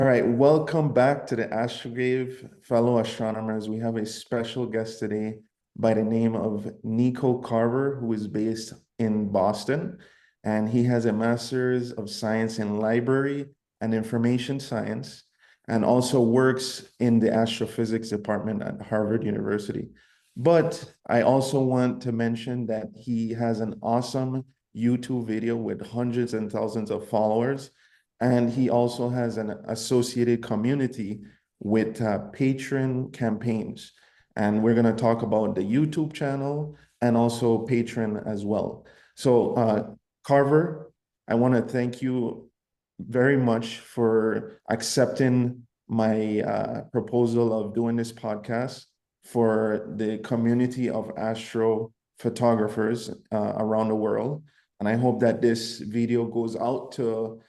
All right, welcome back to the Astrograve, fellow astronomers. We have a special guest today by the name of Nico Carver, who is based in Boston, and he has a Master's of Science in Library and Information Science, and also works in the astrophysics department at Harvard University. But I also want to mention that he has an awesome YouTube video with hundreds and thousands of followers, and he also has an associated community with patron campaigns. And we're going to talk about the YouTube channel and also Patreon as well. So, Carver, I want to thank you very much for accepting my proposal of doing this podcast for the community of astrophotographers around the world. And I hope that this video goes out to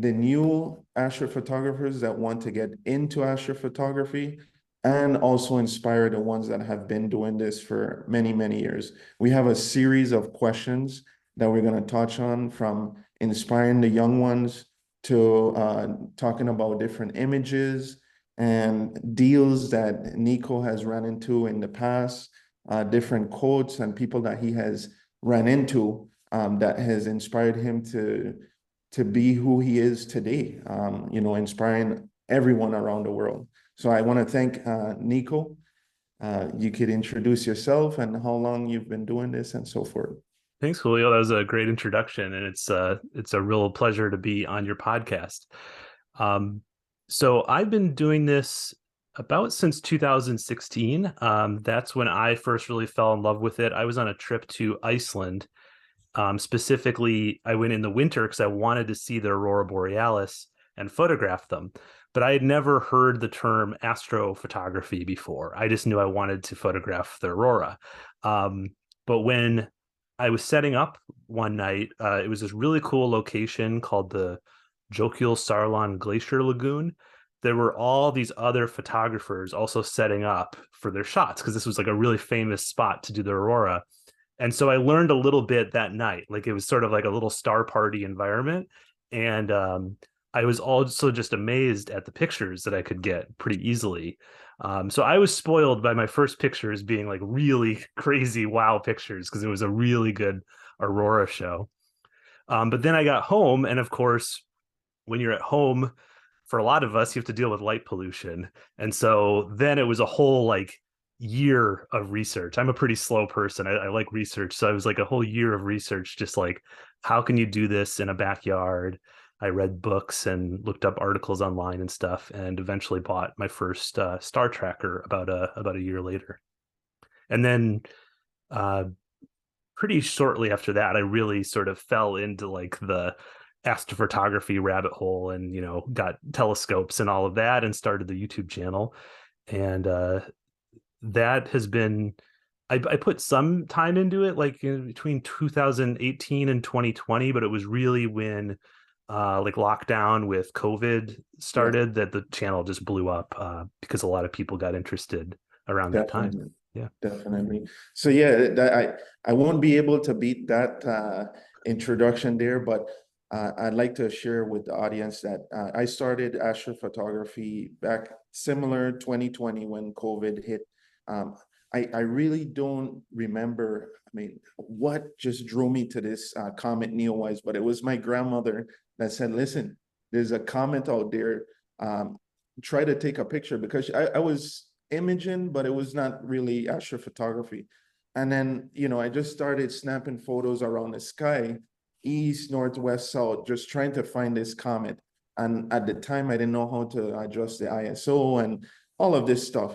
the new astrophotographers that want to get into astrophotography and also inspire the ones that have been doing this for many, many years. We have a series of questions that we're going to touch on, from inspiring the young ones to talking about different images and deals that Nico has run into in the past, different quotes and people that he has ran into that has inspired him to be who he is today, inspiring everyone around the world. So I want to thank Nico. You could introduce yourself and how long you've been doing this and so forth. Thanks, Julio. That was a great introduction, and it's a real pleasure to be on your podcast. Um, so I've been doing this about since 2016. That's when I first really fell in love with it. I was on a trip to Iceland. Specifically, I went in the winter because I wanted to see the aurora borealis and photograph them. But I had never heard the term astrophotography before. I just knew I wanted to photograph the aurora. But when I was setting up one night, it was this really cool location called the Jokul Sarlan Glacier Lagoon. There were all these other photographers also setting up for their shots because this was like a really famous spot to do the aurora. And so I learned a little bit that night. Like, it was sort of like a little star party environment. And I was also just amazed at the pictures that I could get pretty easily. So I was spoiled by my first pictures being like really crazy wow pictures because it was a really good aurora show. But then I got home, and of course, when you're at home, for a lot of us, you have to deal with light pollution. And so then it was a whole like year of research. I'm a pretty slow person. I like research. So I was like a whole year of research, just like, how can you do this in a backyard? I read books and looked up articles online and stuff, and eventually bought my first star tracker about a year later. And then uh, pretty shortly after that, I really sort of fell into like the astrophotography rabbit hole, and got telescopes and all of that, and started the YouTube channel. And that has been, I put some time into it, like in between 2018 and 2020, but it was really when like lockdown with COVID Yeah, started that the channel just blew up because a lot of people got interested around that time. definitely. Yeah. Definitely. So yeah, I won't be able to beat that introduction there, but I'd like to share with the audience that I started astrophotography back similar 2020 when COVID hit. Um, I really don't remember, I mean, what just drew me to this comet Neowise, but it was my grandmother that said, listen, there's a comet out there. Um, Try to take a picture, because I was imaging, but it was not really astrophotography. And then, I just started snapping photos around the sky, east, northwest, south, just trying to find this comet. And at the time, I didn't know how to adjust the ISO and all of this stuff.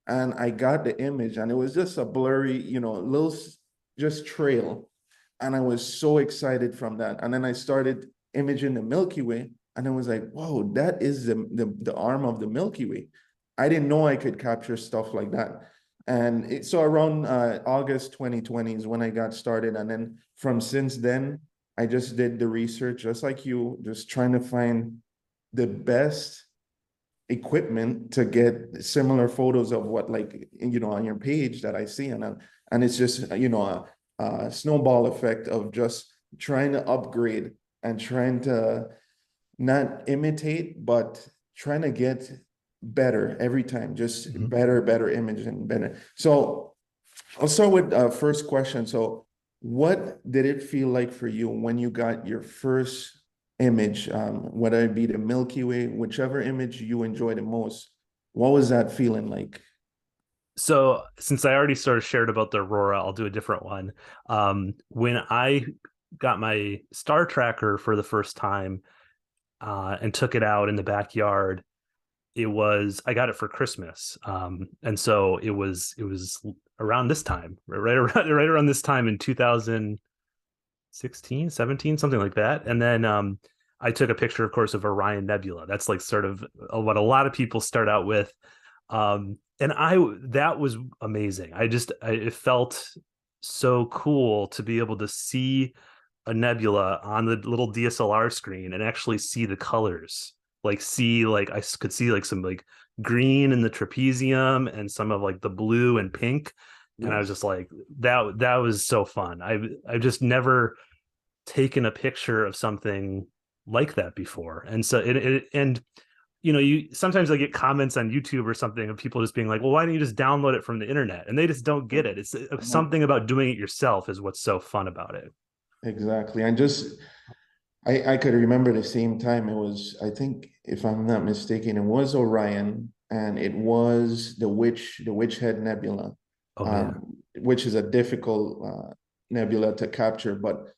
And I got the image, and it was just a blurry, little just trail. And I was so excited from that. And then I started imaging the Milky Way, and I was like, whoa, that is the arm of the Milky Way. I didn't know I could capture stuff like that. And so around August 2020 is when I got started. And then from since then, I just did the research, just like you, just trying to find the best equipment to get similar photos of what, like, on your page that I see. And it's just, a snowball effect of just trying to upgrade and trying to not imitate, but trying to get better every time, just Mhm. better image and better. So I'll start with first question. So what did it feel like for you when you got your first image, whether it be the Milky Way, whichever image you enjoy the most? What was that feeling like? So since I already sort of shared about the Aurora, I'll do a different one. When I got my star tracker for the first time and took it out in the backyard, I got it for Christmas. And so it was around this time, right around this time in 2016, 17, something like that. And then I took a picture, of course, of Orion Nebula. That's like sort of what a lot of people start out with. And that was amazing. It felt so cool to be able to see a nebula on the little DSLR screen and actually see the colors. Like I could see like some like green in the trapezium and some of like the blue and pink. And I was Yes. just like, that was so fun. I've just never taken a picture of something like that before. And so and you sometimes I get comments on YouTube or something of people just being like, well, why don't you just download it from the internet? And they just don't get it. It's something about doing it yourself is what's so fun about it. Exactly. And just I could remember the same time it was, I think, if I'm not mistaken, it was Orion and it was the Witch Head Nebula, Oh yeah. which is a difficult nebula to capture. But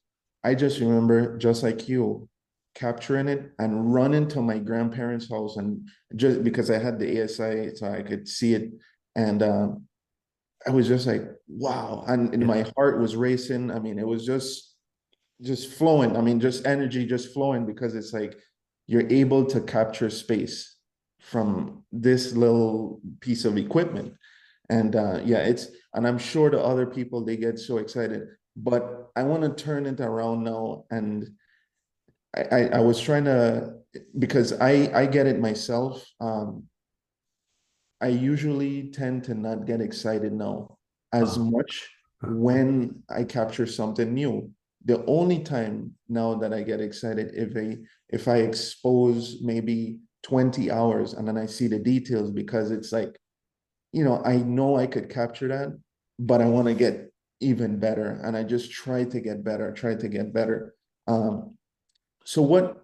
I just remember, just like you, capturing it and running to my grandparents' house, and just because I had the ASI, so I could see it, and I was just like, wow, and Yeah. my heart was racing. I mean, it was just flowing. I mean, just energy just flowing because it's like you're able to capture space from this little piece of equipment. And yeah, and I'm sure the other people, they get so excited. But I want to turn it around now. And I was trying to, because I get it myself. I usually tend to not get excited now as Oh. much when I capture something new. The only time now that I get excited if I expose maybe 20 hours and then I see the details, because it's like, I know I could capture that, but I want to get even better. And I just try to get better, try to get better. So what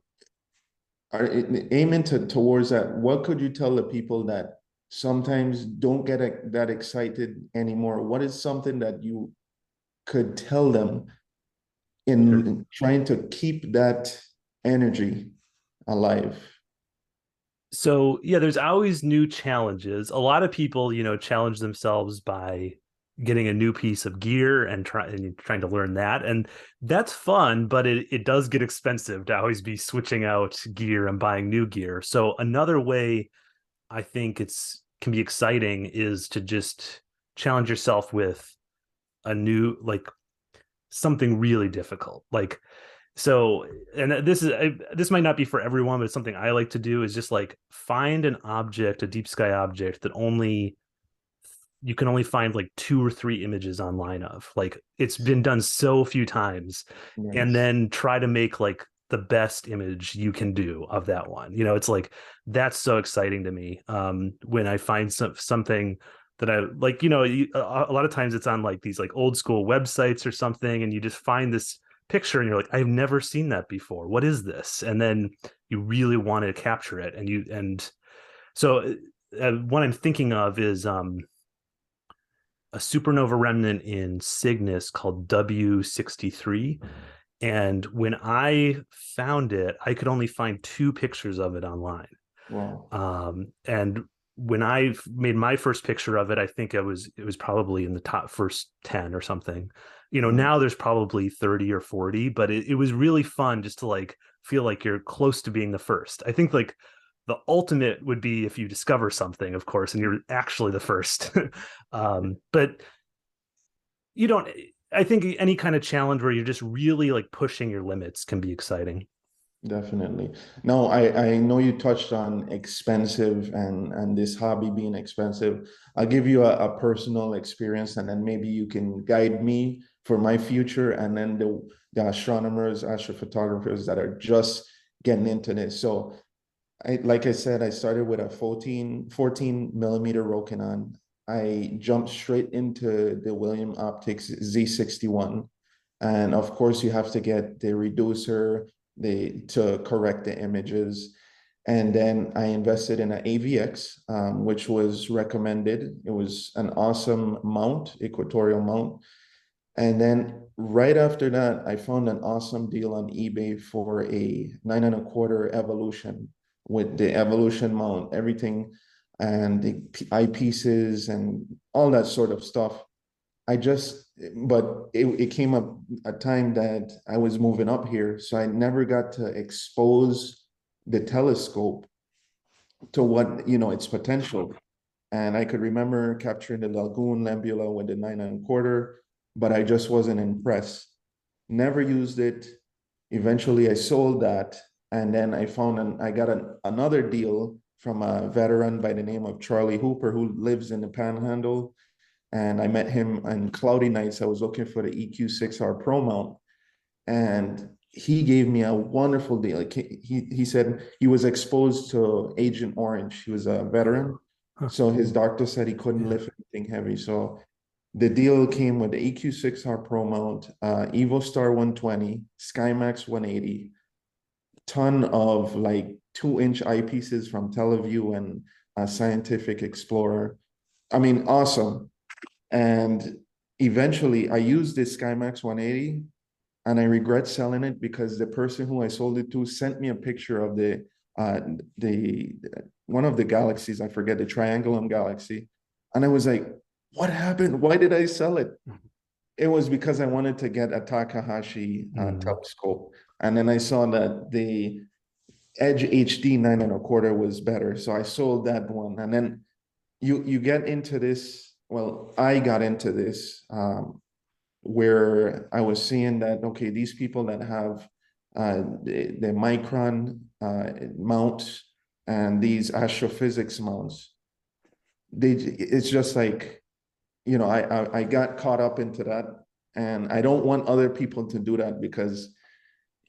are aiming towards that? What could you tell the people that sometimes don't get that excited anymore? What is something that you could tell them Sure. in trying to keep that energy alive? So yeah, there's always new challenges. A lot of people, challenge themselves by getting a new piece of gear and trying to learn that. And that's fun, but it does get expensive to always be switching out gear and buying new gear. So another way I think it's can be exciting is to just challenge yourself with a new like something really difficult. Like so and this might not be for everyone, but it's something I like to do is just like find an object, a deep sky object that only you can only find like two or three images online of. Like it's been done so few times, and Yes. then try to make like the best image you can do of that one. It's like that's so exciting to me. When I find something that I like, a lot of times it's on like these like old school websites or something, and you just find this picture and you're like, I've never seen that before. What is this? And then you really want to capture it, and so what I'm thinking of is a supernova remnant in Cygnus called W63. And when I found it, I could only find two pictures of it online. Wow. And when I made my first picture of it, I think it was probably in the top first 10 or something. Wow. Now there's probably 30 or 40, but it was really fun just to like feel like you're close to being the first. I think like the ultimate would be if you discover something, of course, and you're actually the first. But you don't I think any kind of challenge where you're just really like pushing your limits can be exciting. Definitely. No, I know you touched on expensive and this hobby being expensive. I'll give you a personal experience and then maybe you can guide me for my future and then the astronomers, astrophotographers that are just getting into this. So like I said, I started with a 14 millimeter Rokinon. I jumped straight into the William Optics Z61. And of course, you have to get the reducer to correct the images. And then I invested in an AVX, which was recommended. It was an awesome mount, equatorial mount. And then right after that, I found an awesome deal on eBay for a 9 1/4 Evolution with the Evolution mount, everything, and the eyepieces and all that sort of stuff. I just, but it came up a time that I was moving up here, so I never got to expose the telescope to what, its potential. And I could remember capturing the Lagoon Nebula with the 9 1/4, but I just wasn't impressed. Never used it. Eventually, I sold that, and then I got another deal from a veteran by the name of Charlie Hooper, who lives in the Panhandle. And I met him on cloudy nights. I was looking for the EQ6R Pro mount, and he gave me a wonderful deal. Like he said he was exposed to Agent Orange. He was a veteran, Huh. so his doctor said he couldn't Yeah. lift anything heavy. So the deal came with the EQ6R Pro mount, EvoStar 120, SkyMax 180, ton of like 2-inch eyepieces from Teleview and Scientific Explorer. I mean, awesome. And eventually I used this SkyMax 180, and I regret selling it because the person who I sold it to sent me a picture of the one of the galaxies, I forget, the Triangulum galaxy. And I was like, what happened? Why did I sell it? It was because I wanted to get a Takahashi Mm. telescope. And then I saw that the Edge HD 9 1/4 was better. So I sold that one. And then you get into this, well, I got into this where I was seeing that, okay, these people that have the micron mounts and these astrophysics mounts, it's just like, I got caught up into that, and I don't want other people to do that because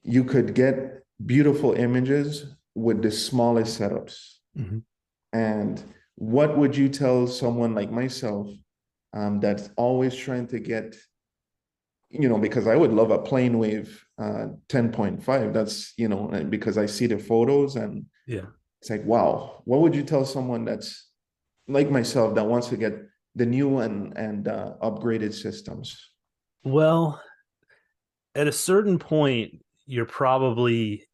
you could get beautiful images with the smallest setups. Mhm. And what would you tell someone like myself that's always trying to get, because I would love a plane wave 10.5. That's, because I see the photos and Yeah. it's like, wow, what would you tell someone that's like myself that wants to get the new and upgraded systems? Well, at a certain point, you're probably,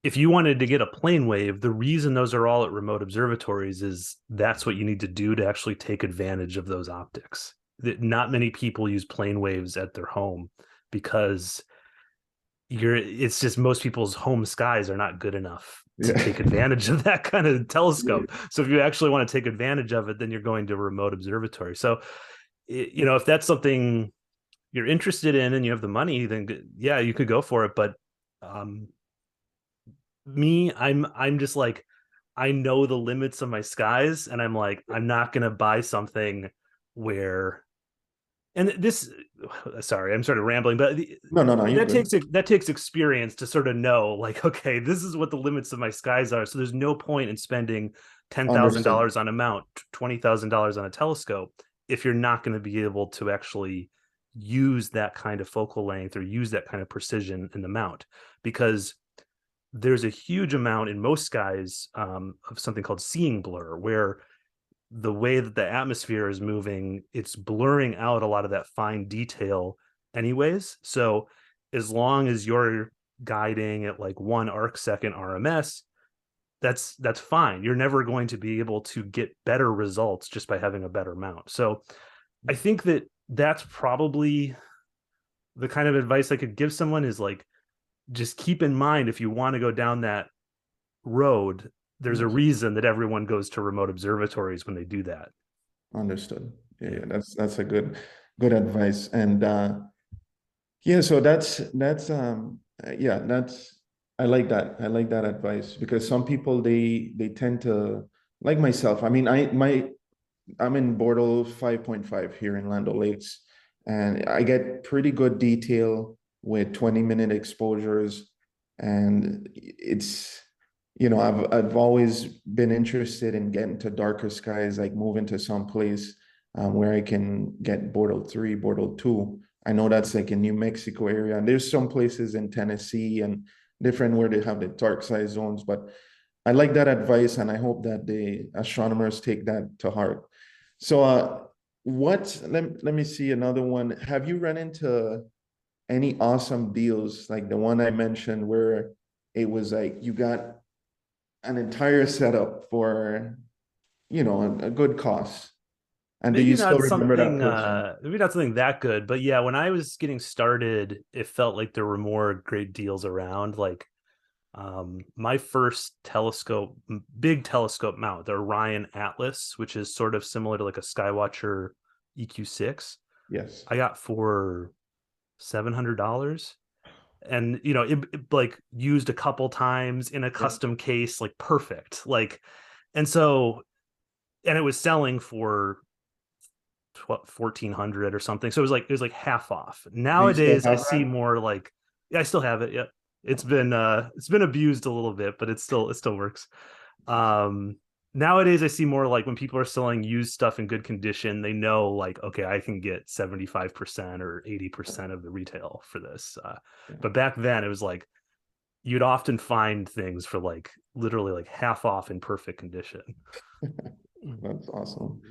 if you wanted to get a plane wave, the reason those are all at remote observatories is that's what you need to do to actually take advantage of those optics. That not many people use plane waves at their home because it's just most people's home skies are not good enough to Yeah. take advantage of that kind of telescope. So if you actually want to take advantage of it, then you're going to a remote observatory. So, if that's something you're interested in and you have the money, then yeah, you could go for it. But um, I'm just like, I know the limits of my skies, and I'm like, I'm not gonna buy something where, and this, sorry, I'm sort of rambling, but No, no, no, you're good. that takes experience to sort of know, like, okay, this is what the limits of my skies are. So there's no point in spending Understood. $10,000 on a mount, $20,000 on a telescope if you're not going to be able to actually use that kind of focal length or use that kind of precision in the mount, because there's a huge amount in most skies of something called seeing blur, where the way that the atmosphere is moving, it's blurring out a lot of that fine detail anyways. So as long as you're guiding at like 1 arc second RMS, that's fine. You're never going to be able to get better results just by having a better mount. So I think that that's probably the kind of advice I could give someone, is like, just keep in mind, if you want to go down that road, there's a Yes. reason that everyone goes to remote observatories when they do that. Understood. Yeah, Yeah. yeah, that's a good advice. And yeah, so that's I like that. I like that advice because some people they tend to, like myself. I mean, I'm in Bordeaux 5.5 here in Land O'Lakes, and I get pretty good detail with 20-minute exposures, and I've always been interested in getting to darker skies, like moving to some place where I can get Bortle 3, Bortle 2. I know that's like in New Mexico area, and there's some places in Tennessee and different where they have the dark side zones. But I like that advice, and I hope that the astronomers take that to heart. So, let me see another one. Have you run into any awesome deals like the one I mentioned where it was like you got an entire setup for, a good cost? And do you still remember that person? Maybe not something that good, but yeah, when I was getting started, it felt like there were more great deals around. Like my first big telescope mount, the Orion Atlas, which is sort of similar to like a Skywatcher EQ6, Yes. I got for $700. And it like used a couple times in a Yeah. custom case, like perfect. Like, and so, and it was selling for 1,400 or something. So it was like half off. Do you still Nowadays, I have see that? more like, yeah, I still have it. Yeah, it's been abused a little bit, but it still works. Um, Nowadays, I see more like when people are selling used stuff in good condition, they know like, okay, I can get 75% or 80% of the retail for this. Yeah. But back then, it was like you'd often find things for like literally like half off in perfect condition. That's awesome.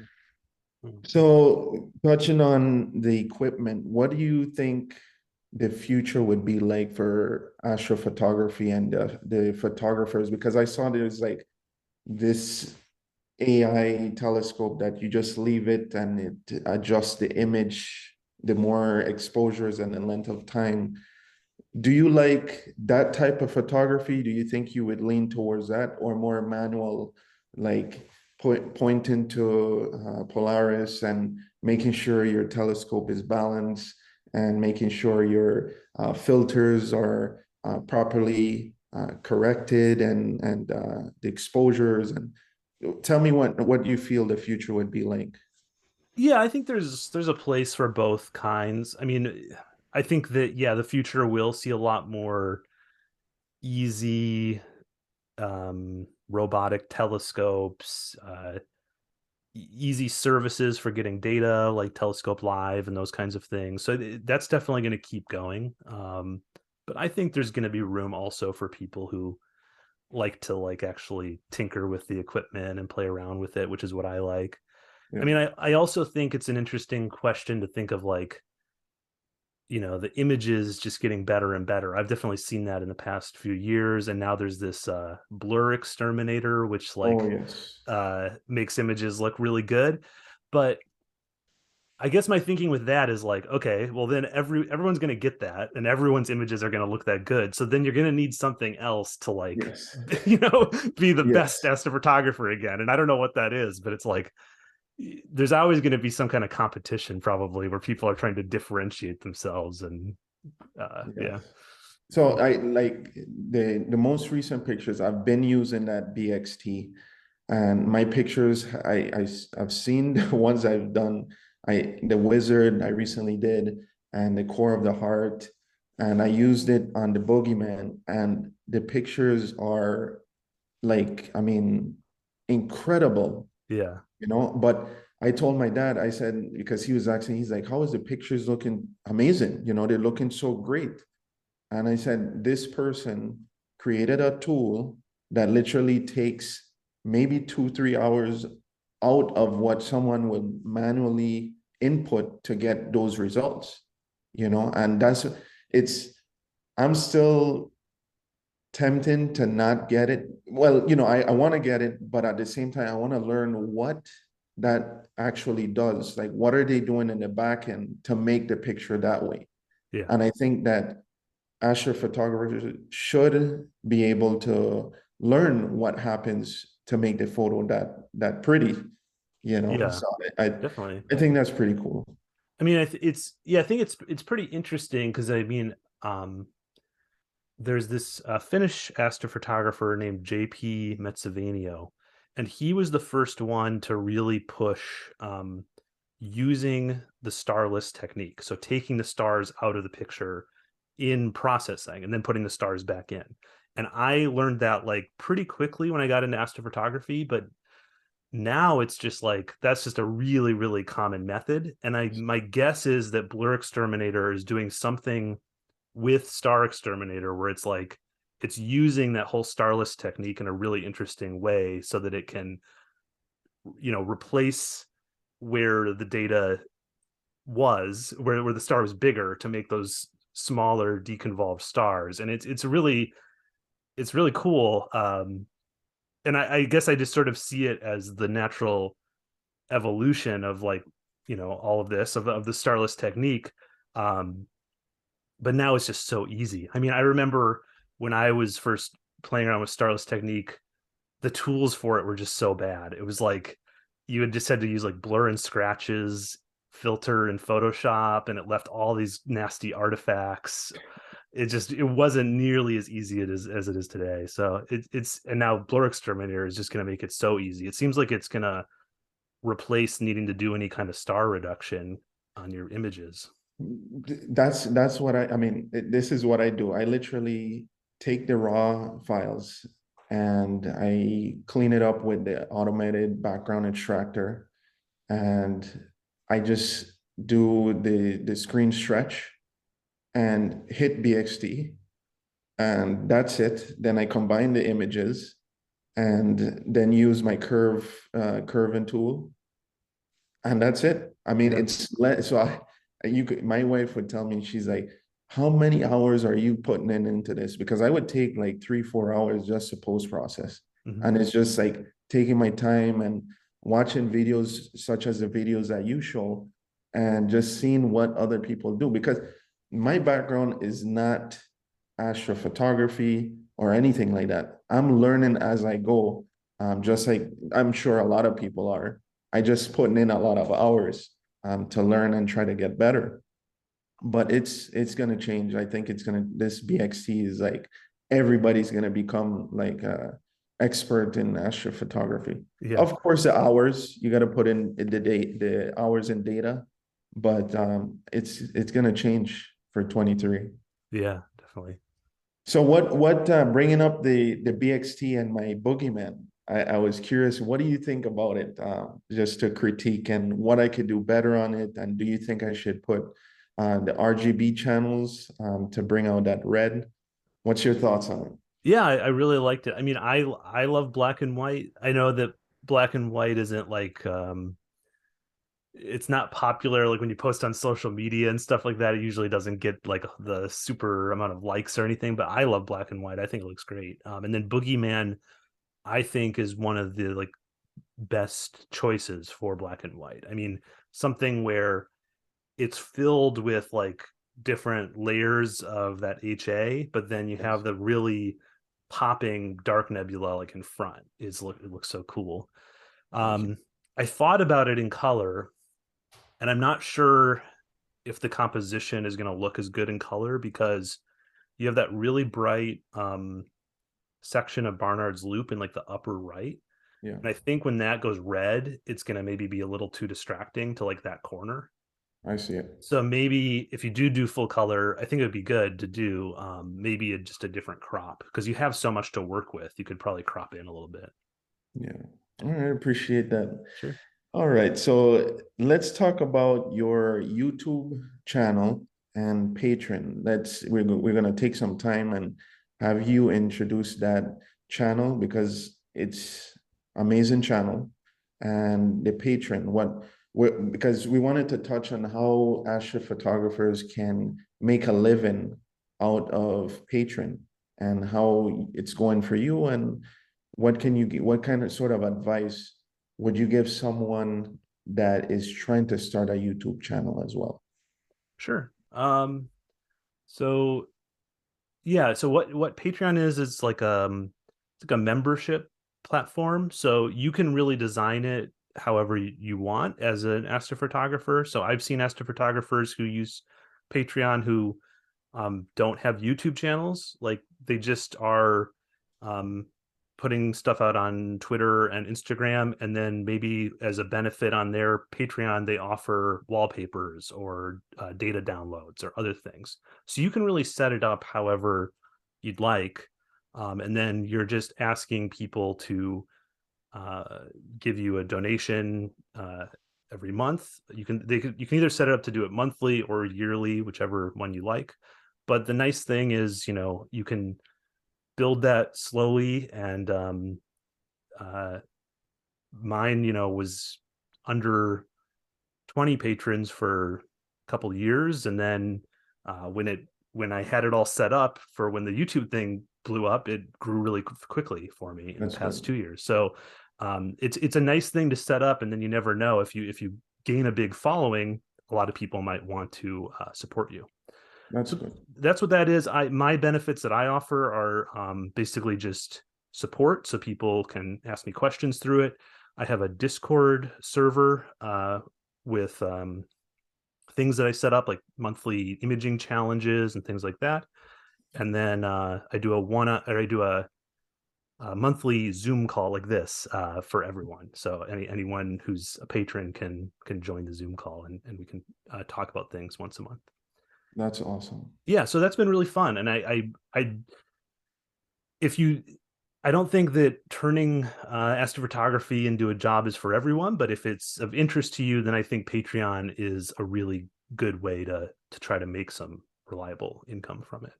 Mm. So, touching on the equipment, what do you think the future would be like for astrophotography and the photographers? Because I saw there's like this AI telescope that you just leave it and it adjusts the image, the more exposures and the length of time. Do you like that type of photography? Do you think you would lean towards that or more manual, like pointing to Polaris and making sure your telescope is balanced and making sure your filters are properly corrected and the exposures, and tell me what you feel the future would be like. Yeah, I think there's a place for both kinds. I mean, I think that yeah, the future will see a lot more easy robotic telescopes, easy services for getting data like Telescope Live and those kinds of things. So that's definitely going to keep going. But I think there's going to be room also for people who like to like actually tinker with the equipment and play around with it, which is what I like. I Yeah. mean, I also think it's an interesting question to think of like, the images just getting better and better. I've definitely seen that in the past few years. And now there's this blur exterminator, which Oh, like yes. makes images look really good. But I guess my thinking with that is like, okay, well then everyone's gonna get that, and everyone's images are gonna look that good. So then you're gonna need something else to like, Yes. be the best Yes. astrophotographer again. And I don't know what that is, but it's like there's always going to be some kind of competition probably where people are trying to differentiate themselves and yeah. Yes. So I like the most recent pictures I've been using that BXT, and my pictures I've seen the ones I've done. The wizard I recently did, and the core of the heart, and I used it on the boogeyman, and the pictures are like, I mean, incredible, Yeah. but I told my dad, I said, because he was asking, he's like, how is the pictures looking amazing? They're looking so great. And I said, this person created a tool that literally takes maybe 2, 3 hours out of what someone would manually input to get those results, and it's, I'm still tempted to not get it. Well, I want to get it, but at the same time, I want to learn what that actually does. Like, what are they doing in the back end to make the picture that way? Yeah. And I think that astrophotographers should be able to learn what happens to make the photo that pretty, Yeah, so I definitely. I think that's pretty cool. I mean, I think it's pretty interesting because I mean, there's this Finnish astrophotographer named JP Metsavanio, and he was the first one to really push using the starless technique. So taking the stars out of the picture in processing and then putting the stars back in. And I learned that like pretty quickly when I got into astrophotography, but now it's just like that's just a really, really common method. And my guess is that Blur Exterminator is doing something with Star Exterminator where it's like it's using that whole starless technique in a really interesting way so that it can, replace where the data was, where the star was bigger to make those smaller deconvolved stars. And it's really cool. And I guess I just sort of see it as the natural evolution of like, all of this of the starless technique. Um, but now it's just so easy. I mean, I remember when I was first playing around with starless technique, the tools for it were just so bad. It was like you had just had to use like blur and scratches, filter in Photoshop, and it left all these nasty artifacts. It wasn't nearly as easy as it is today. So it's and now Blur Exterminator is just going to make it so easy. It seems like it's going to replace needing to do any kind of star reduction on your images. That's what I mean, this is what I do. I literally take the raw files and I clean it up with the automated background extractor, and I just do the screen stretch and hit BXT, and that's it. Then I combine the images and then use my curving tool, and that's it. I mean, Yeah. so you could, my wife would tell me, she's like, how many hours are you putting into this? Because I would take like 3 4 hours just to post process. Mhm. And it's just like taking my time and watching videos such as the videos that you show, and just seeing what other people do, because my background is not astrophotography or anything like that. I'm learning as I go, just like I'm sure a lot of people are. I just putting in a lot of hours to learn and try to get better. But it's gonna change. I think it's gonna, this BXT is like everybody's gonna become like a expert in astrophotography. Yeah. Of course, the hours you got to put in the hours in data, but it's gonna change for 23. Yeah, definitely. So what bringing up the BXT and my boogeyman, I was curious, what do you think about it? Just to critique and what I could do better on it, and do you think I should put the RGB channels to bring out that red? What's your thoughts on it? Yeah, I really liked it. I mean, I love black and white. I know that black and white isn't like it's not popular like when you post on social media and stuff like that. It usually doesn't get like the super amount of likes or anything, but I love black and white. I think it looks great. And then Boogeyman, I think, is one of the like best choices for black and white. I mean, something where it's filled with like different layers of that HA, but then you have Yes. the really popping dark nebula like in front. It looks so cool. Okay. Um, I thought about it in color, and I'm not sure if the composition is going to look as good in color because you have that really bright section of Barnard's Loop in like the upper right. Yeah, And I think when that goes red, it's going to maybe be a little too distracting to like that corner. I see it. So maybe if you do full color, I think it would be good to do maybe just a different crop because you have so much to work with. You could probably crop in a little bit. Yeah. All right, appreciate that. Sure. All right, so let's talk about your YouTube channel and Patreon. We're gonna take some time and have you introduce that channel, because it's amazing channel, and the Patreon. Because we wanted to touch on how astrophotographers can make a living out of Patreon, and how it's going for you, and what kind of sort of advice would you give someone that is trying to start a YouTube channel as well? Sure. So yeah, so what Patreon is it's like a membership platform. So you can really design it however you want as an astrophotographer. So I've seen astrophotographers who use Patreon who don't have YouTube channels. Like they just are um, putting stuff out on Twitter and Instagram, and then maybe as a benefit on their Patreon, they offer wallpapers or data downloads or other things. So you can really set it up however you'd like. And then you're just asking people to give you a donation every month. You can either set it up to do it monthly or yearly, whichever one you like. But the nice thing is, you can build that slowly. And mine, was under 20 patrons for a couple of years, and then when I had it all set up for when the YouTube thing blew up, it grew really quickly for me in That's the past good. 2 years. So it's a nice thing to set up, and then you never know, if you gain a big following, a lot of people might want to support you. That's So good. that's what that is. My benefits that I offer are basically just support, so people can ask me questions through it. I have a Discord server with things that I set up, like monthly imaging challenges and things like that. And then I do a monthly Zoom call like this for everyone. So anyone who's a patron can join the Zoom call, and we can talk about things once a month. That's awesome. Yeah, so that's been really fun. And if you I don't think that turning astrophotography into a job is for everyone, but if it's of interest to you, then I think Patreon is a really good way to try to make some reliable income from it.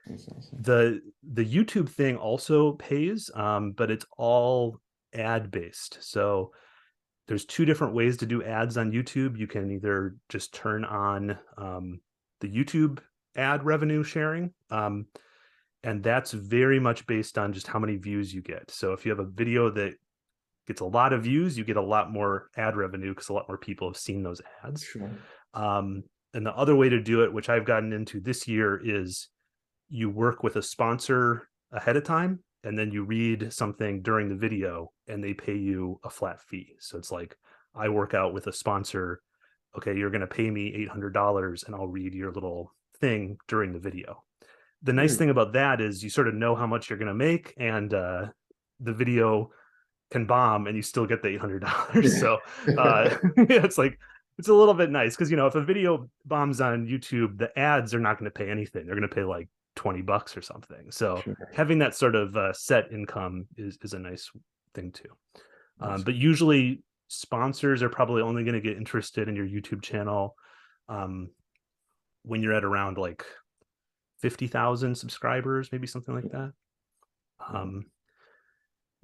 That's awesome. The YouTube thing also pays, but it's all ad based. So there's two different ways to do ads on YouTube. You can either just turn on the YouTube ad revenue sharing. And that's very much based on just how many views you get. So if you have a video that gets a lot of views, you get a lot more ad revenue because a lot more people have seen those ads. Sure. And the other way to do it, which I've gotten into this year, is you work with a sponsor ahead of time, and then you read something during the video and they pay you a flat fee. So it's like, I work out with a sponsor. Okay, you're going to pay me $800 and I'll read your little thing during the video. The nice Great. thing about that is you sort of know how much you're going to make, and the video can bomb and you still get the $800. So it's like, it's a little bit nice because, if a video bombs on YouTube, the ads are not going to pay anything. They're going to pay like $20 or something. So Sure. having that sort of set income is a nice thing too. That's But usually sponsors are probably only going to get interested in your YouTube channel when you're at around like 50,000 subscribers, maybe something like that.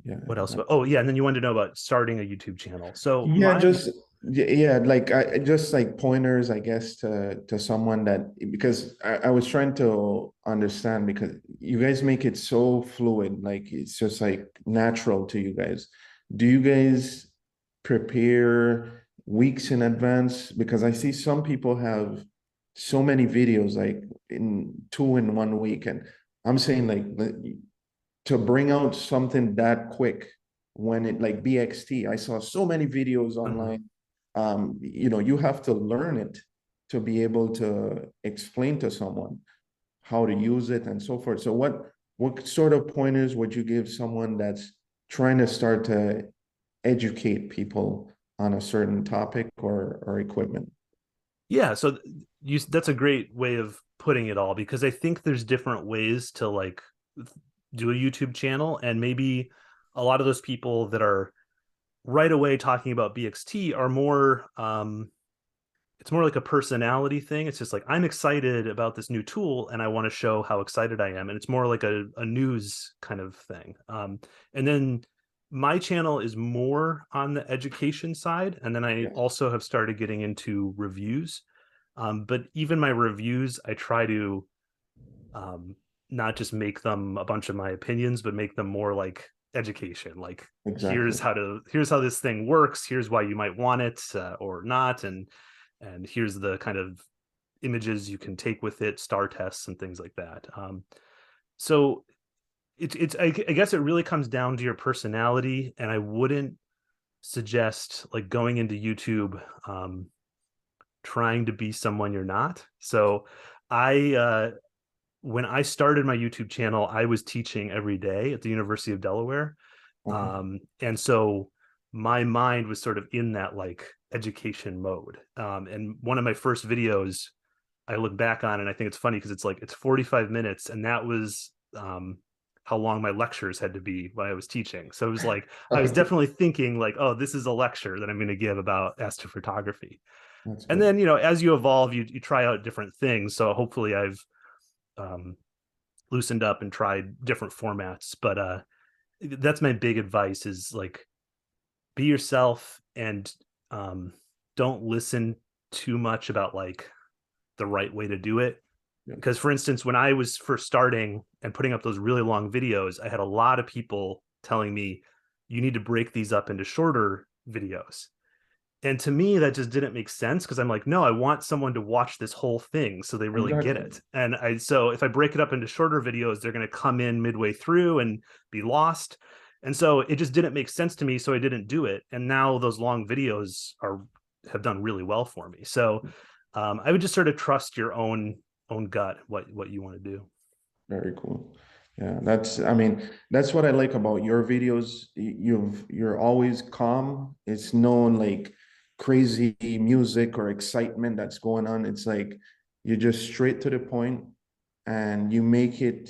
yeah. What else? Oh, yeah. And then you wanted to know about starting a YouTube channel. So Yeah, just yeah, like I just like pointers, I guess, to someone that because I was trying to understand because you guys make it so fluid, like it's just like natural to you guys. Do you guys prepare weeks in advance? Because I see some people have so many videos, like in 2 in 1 week, and I'm saying like to bring out something that quick when it like BXT, I saw so many videos Mhm. online. You have to learn it to be able to explain to someone how to use it and so forth. So what sort of pointers would you give someone that's trying to start to educate people on a certain topic or equipment? Yeah, so that's a great way of putting it all, because I think there's different ways to like do a YouTube channel, and maybe a lot of those people that are right away talking about BXT are more it's more like a personality thing. It's just like, I'm excited about this new tool and I want to show how excited I am. And it's more like a news kind of thing. And then my channel is more on the education side. And then I Yeah, also have started getting into reviews. But even my reviews, I try to um, not just make them a bunch of my opinions, but make them more like education. Like, exactly. here's how this thing works. Here's why you might want it or not. And here's the kind of images you can take with it, star tests and things like that. So I guess it really comes down to your personality, and I wouldn't suggest like going into YouTube trying to be someone you're not. So I when I started my YouTube channel, I was teaching every day at the University of Delaware. Okay. And so my mind was sort of in that like education mode. And one of my first videos I look back on, and I think it's funny because it's like, it's 45 minutes. And that was how long my lectures had to be when I was teaching. So it was like I was Okay, definitely thinking like, oh, this is a lecture that I'm going to give about astrophotography. that's And good. then, as you evolve, you try out different things. So hopefully I've um, loosened up and tried different formats. But that's my big advice is like be yourself and um, don't listen too much about like the right way to do it. Yeah, Because for instance, when I was first starting and putting up those really long videos, I had a lot of people telling me you need to break these up into shorter videos. And to me, that just didn't make sense because I'm like, no, I want someone to watch this whole thing so they really get exactly. it. And so if I break it up into shorter videos, they're going to come in midway through and be lost. And so it just didn't make sense to me. So I didn't do it. And now those long videos have done really well for me. So I would just sort of trust your own gut, what you want to do. Very cool. Yeah, I mean, that's what I like about your videos. You're always calm. It's no like crazy music or excitement that's going on. It's like you're just straight to the point and you make it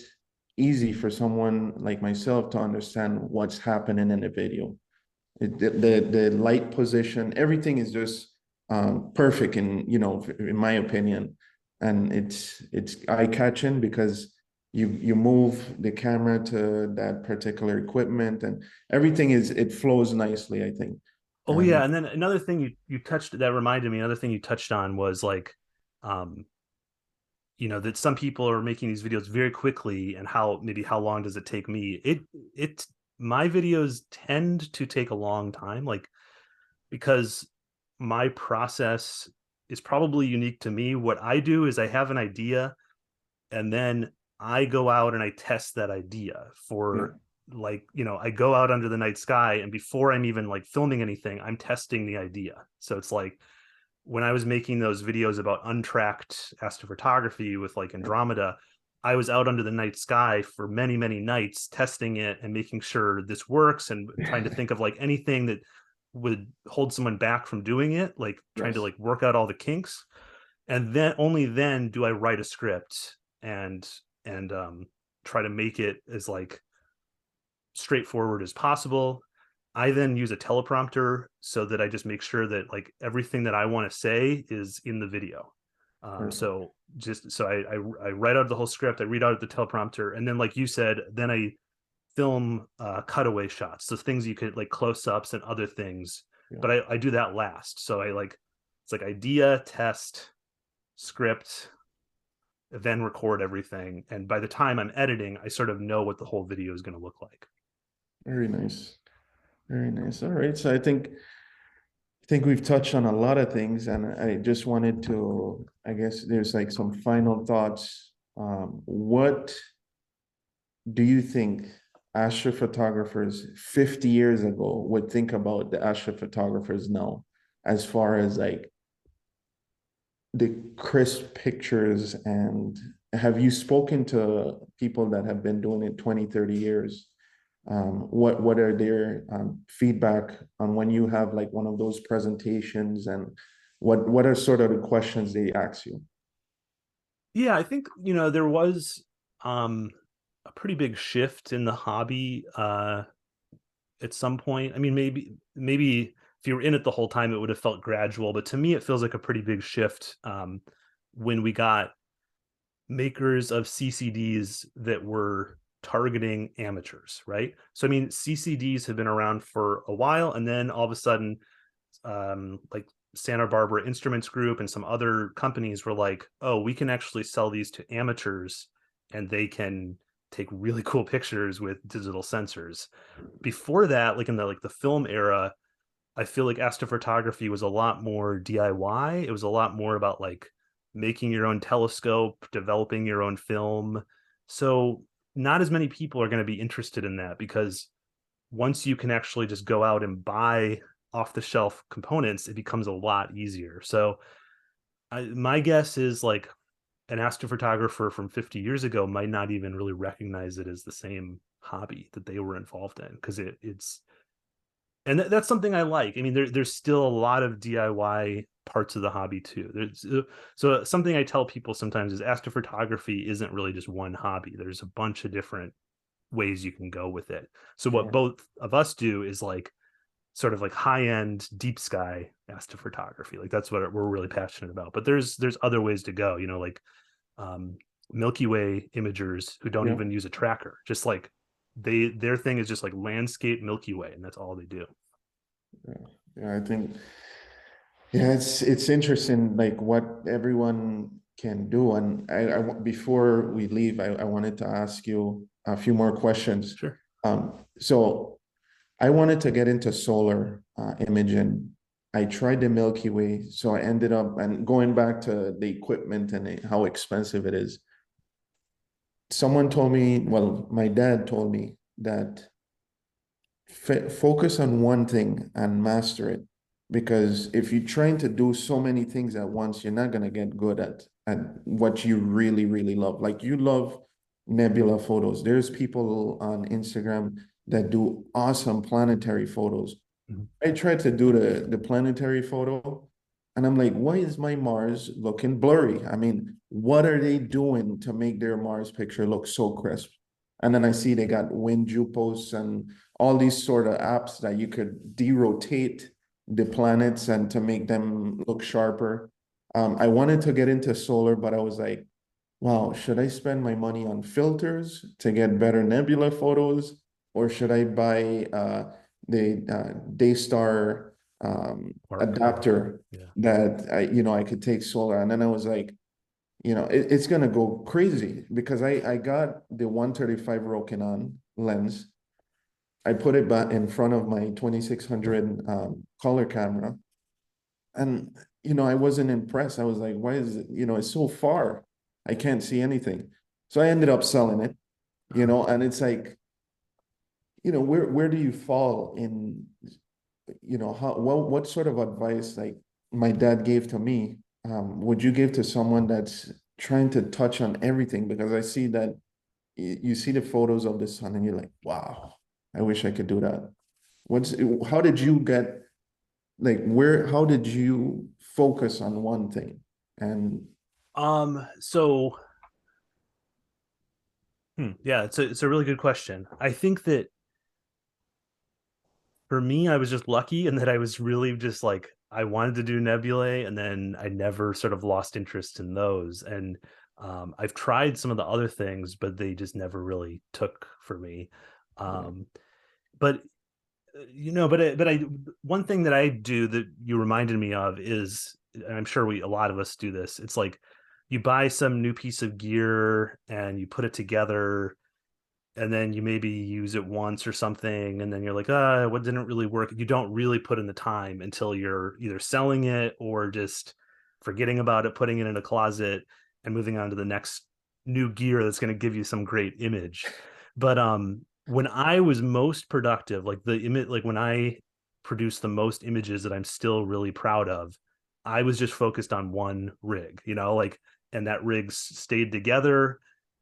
easy for someone like myself to understand what's happening in the video. The light position, everything is just perfect in my opinion, and it's eye catching because you move the camera to that particular equipment and everything it flows nicely, I think. Oh yeah, And and then another thing you touched that reminded me, another thing you touched on was like um that some people are making these videos very quickly and how long does it take me? It my videos tend to take a long time, like because my process is probably unique to me. What I do is I have an idea and then I go out and I test that idea yeah, for like, I go out under the night sky and before I'm even like filming anything, I'm testing the idea. So it's like when I was making those videos about untracked astrophotography with like Andromeda, I was out under the night sky for many, many nights testing it and making sure this works and trying to think of like anything that would hold someone back from doing it, like trying to yes, like work out all the kinks. And then only then do I write a script and and try to make it as like straightforward as possible. I then use a teleprompter so that I just make sure that like everything that I want to say is in the video. perfect. So just so I write out the whole script, I read out the teleprompter, and then like you said, then I film cutaway shots, so things you could like close ups and other things. Yeah, But I do that last. So it's like idea, test, script, then record everything. And by the time I'm editing, I sort of know what the whole video is going to look like. very nice, very nice. All right, so I think we've touched on a lot of things, and I just wanted to, I guess there's like some final thoughts. What do you think astrophotographers 50 years ago would think about the astrophotographers now, as far as like the crisp pictures? And have you spoken to people that have been doing it 20, 30 years? What are their feedback on when you have like one of those presentations, and what are sort of the questions they ask you? Yeah, I think, there was a pretty big shift in the hobby at some point. I mean, maybe if you were in it the whole time, it would have felt gradual, but to me, it feels like a pretty big shift when we got makers of CCDs that were targeting amateurs, right? So, I mean, CCDs have been around for a while, and then all of a sudden, like Santa Barbara Instruments Group and some other companies were like, oh, we can actually sell these to amateurs and they can take really cool pictures with digital sensors. Before that, like in the film era, I feel like astrophotography was a lot more DIY. It was a lot more about like making your own telescope, developing your own film. So not as many people are going to be interested in that because once you can actually just go out and buy off the shelf components, it becomes a lot easier. So my guess is like an astrophotographer from 50 years ago might not even really recognize it as the same hobby that they were involved in because it's and that's something I like. I mean, there's still a lot of DIY parts of the hobby too. So something I tell people sometimes is astrophotography isn't really just one hobby. There's a bunch of different ways you can go with it. So what Yeah. both of us do is like sort of like high-end deep sky astrophotography. Like that's what we're really passionate about. But there's other ways to go, like um Milky Way imagers who don't Yeah. even use a tracker. Just like their thing is just like landscape Milky Way, and that's all they do. Yeah. Yeah, I think, yeah, it's interesting, like what everyone can do. And before we leave, I wanted to ask you a few more questions. Sure. So I wanted to get into solar imaging. I tried the Milky Way, so I ended up, and going back to the equipment and how expensive it is. Someone told me, well, my dad told me that focus on one thing and master it, because if you're trying to do so many things at once, you're not going to get good at what you really really love. Like you love nebula photos. There's people on Instagram that do awesome planetary photos. Mhm. I tried to do the planetary photo, and I'm like, why is my Mars looking blurry? I mean, what are they doing to make their Mars picture look so crisp? And then I see they got wind jupos and all these sort of apps that you could derotate the planets and to make them look sharper. I wanted to get into solar, but I was like, wow, should I spend my money on filters to get better nebula photos, or should I buy the Daystar Mark. adapter Yeah. that I could take solar? And then I was like, it's gonna go crazy because I got the 135 Rokinon lens. I put it back in front of my 2600 color camera, and I wasn't impressed. I was like, why is it, it's so far. I can't see anything. So I ended up selling it, and it's like, where do you fall in, how what sort of advice like my dad gave to me, would you give to someone that's trying to touch on everything? Because I see that you see the photos of the sun and you're like, wow, I wish I could do that. How did you get, like, how did you focus on one thing? And So yeah, it's a really good question. I think that for me, I was just lucky in that I was really just like I wanted to do nebulae, and then I never sort of lost interest in those. And I've tried some of the other things, but they just never really took for me. Um, but but I one thing that I do that you reminded me of is, and I'm sure a lot of us do this. It's like you buy some new piece of gear and you put it together, and then you maybe use it once or something, and then you're like, what didn't really work. You don't really put in the time until you're either selling it or just forgetting about it, putting it in a closet and moving on to the next new gear that's going to give you some great image. But when I was most productive, like the image, like when I produced the most images that I'm still really proud of, I was just focused on one rig, like, and that rig stayed together.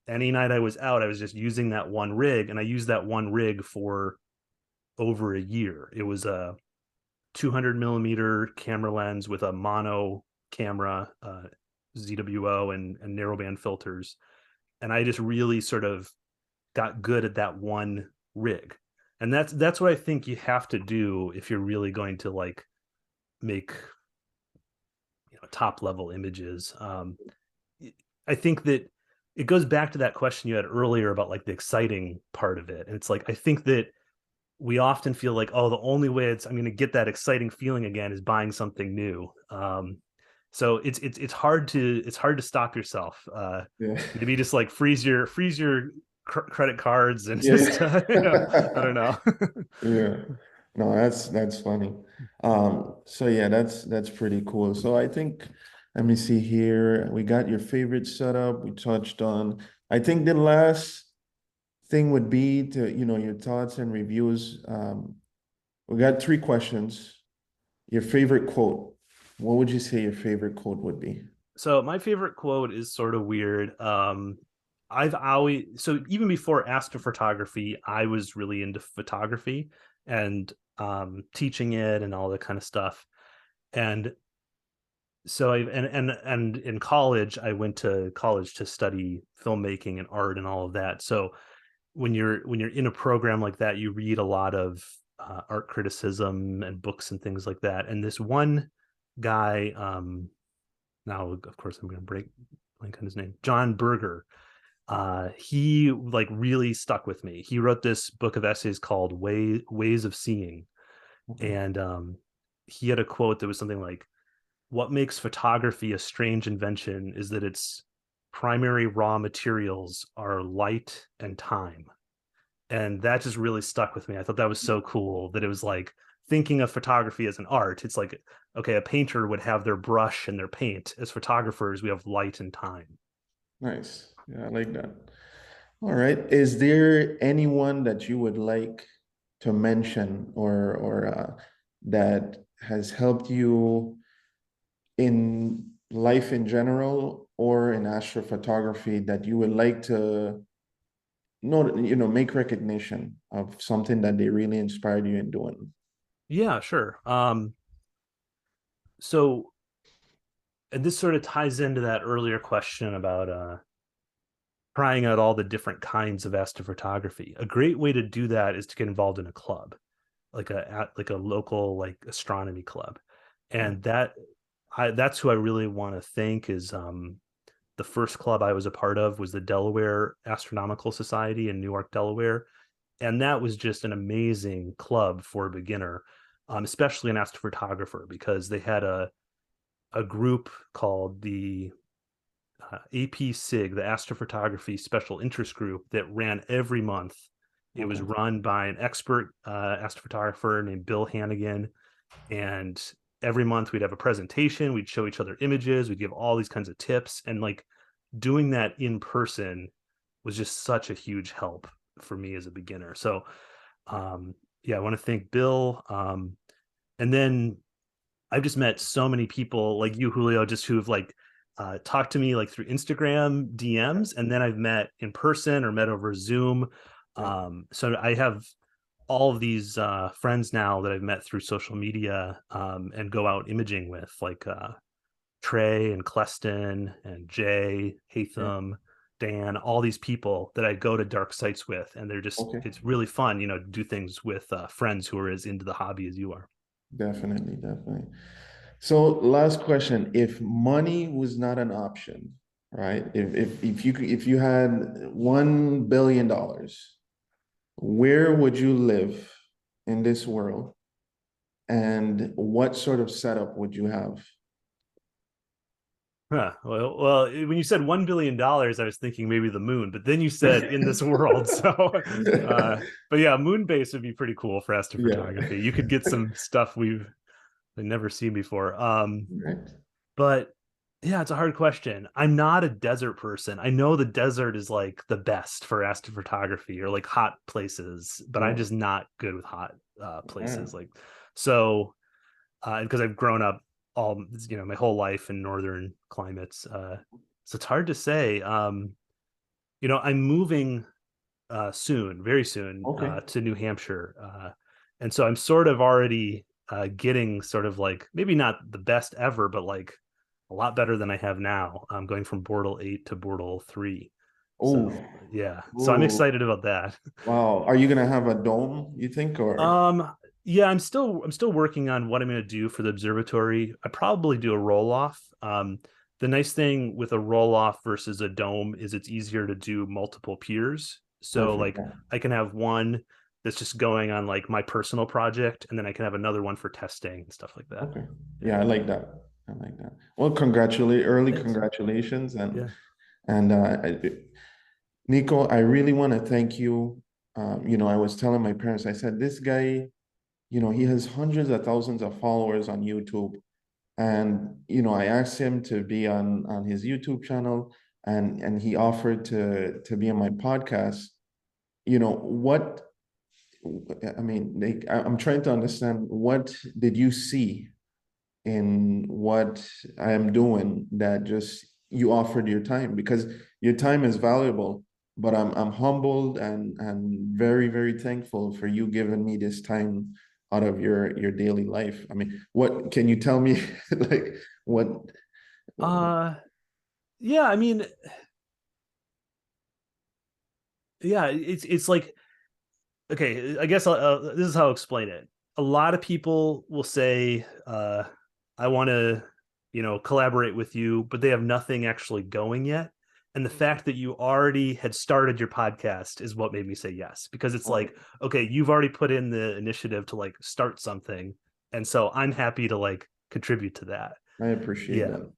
Any night I was out, I was just using that one rig, and I used that one rig for over a year. It was a 200 millimeter camera lens with a mono camera, ZWO, and narrowband filters, and I just really sort of got good at that one rig. And that's what I think you have to do if you're really going to like make top level images. I think that it goes back to that question you had earlier about like the exciting part of it. And it's like I think that we often feel like, oh, the only way I'm going to get that exciting feeling again is buying something new. So it's hard to stop yourself. yeah. Maybe just like freeze your credit cards and just Yeah. I don't know. Yeah. No, that's funny. So yeah, that's pretty cool. So I think, let me see here. We got your favorite setup. We touched on. I think the last thing would be to, your thoughts and reviews. We got three questions. Your favorite quote. What would you say your favorite quote would be? So my favorite quote is sort of weird. I've always so even before astrophotography, I was really into photography and teaching it and all that kind of stuff. And so and in college, I went to college to study filmmaking and art and all of that. So when you're in a program like that, you read a lot of art criticism and books and things like that. And this one guy, now of course I'm going to blank on his name, John Berger. He like really stuck with me. He wrote this book of essays called Ways of Seeing, Okay. and he had a quote that was something like, "What makes photography a strange invention is that its primary raw materials are light and time." And that just really stuck with me. I thought that was so cool that it was like thinking of photography as an art. It's like, okay, a painter would have their brush and their paint. As photographers, we have light and time. Nice. Yeah, I like that. All right. Is there anyone that you would like to mention or that has helped you in life in general or in astrophotography that you would like to make recognition of something that they really inspired you in doing? Yeah, sure. So and this sort of ties into that earlier question about trying out all the different kinds of astrophotography. A great way to do that is to get involved in a club, like a local like astronomy club, Yeah. and that's who I really want to thank is the first club I was a part of was the Delaware Astronomical Society in Newark, Delaware, and that was just an amazing club for a beginner, especially an astrophotographer, because they had a group called the APSIG, the Astrophotography Special Interest Group, that ran every month. It was Okay. run by an expert astrophotographer named Bill Hannigan, and every month we'd have a presentation. We'd show each other images. We'd give all these kinds of tips, and like doing that in person was just such a huge help for me as a beginner. So, yeah, I want to thank Bill. And then I've just met so many people like you, Julio, just who've like talked to me like through Instagram DMs, and then I've met in person or met over Zoom. Yeah. So I have all of these friends now that I've met through social media and go out imaging with, like Trey and Cleston and Jay, Yeah. Hatham, Dan, all these people that I go to dark sites with, and Okay. it's really fun, to do things with friends who are as into the hobby as you are. Definitely, definitely. So last question, if money was not an option, right? If you had $1 billion, where would you live in this world? And what sort of setup would you have? Huh. Well, when you said $1 billion, I was thinking maybe the moon, but then you said in this world. So, but yeah, moon base would be pretty cool for Yeah. astrophotography. You could get some stuff we've never seen before. Right. But yeah, it's a hard question. I'm not a desert person. I know the desert is like the best for astrophotography or like hot places, but I'm Yeah. just not good with hot Yeah. places. Like, so because I've grown up all my whole life in northern climates. So it's hard to say. I'm moving soon, very soon, Okay. to New Hampshire, and so I'm sort of already getting sort of like maybe not the best ever, but like a lot better than I have now. I'm going from Bortle 8 to Bortle 3. Oh, So yeah, so I'm oh, excited about that. wow. Are you gonna have a dome, you think, or? Yeah, I'm still working on what I'm going to do for the observatory. I probably do a roll off. The nice thing with a roll off versus a dome is it's easier to do multiple piers. So Perfect. like Yeah. I can have one that's just going on like my personal project, and then I can have another one for testing and stuff like that. Okay. Yeah. Yeah, I like that. I like that. Well, early Thanks. congratulations, Yeah. and Nico, I really want to thank you. I was telling my parents, I said, this guy, he has hundreds of thousands of followers on YouTube. And, I asked him to be on his YouTube channel and he offered to be on my podcast. What, I mean, like, I'm trying to understand, what did you see in what I am doing that just you offered your time, because your time is valuable. But I'm humbled and very, very thankful for you giving me this time out of your daily life. I mean, what can you tell me like what Uh yeah, I mean, Yeah, it's like, okay, I guess this is how I'll explain it. A lot of people will say, I want to, collaborate with you, but they have nothing actually going yet. And the fact that you already had started your podcast is what made me say yes, because it's like, okay, you've already put in the initiative to like start something. And so I'm happy to like contribute to that. I appreciate Yeah. that.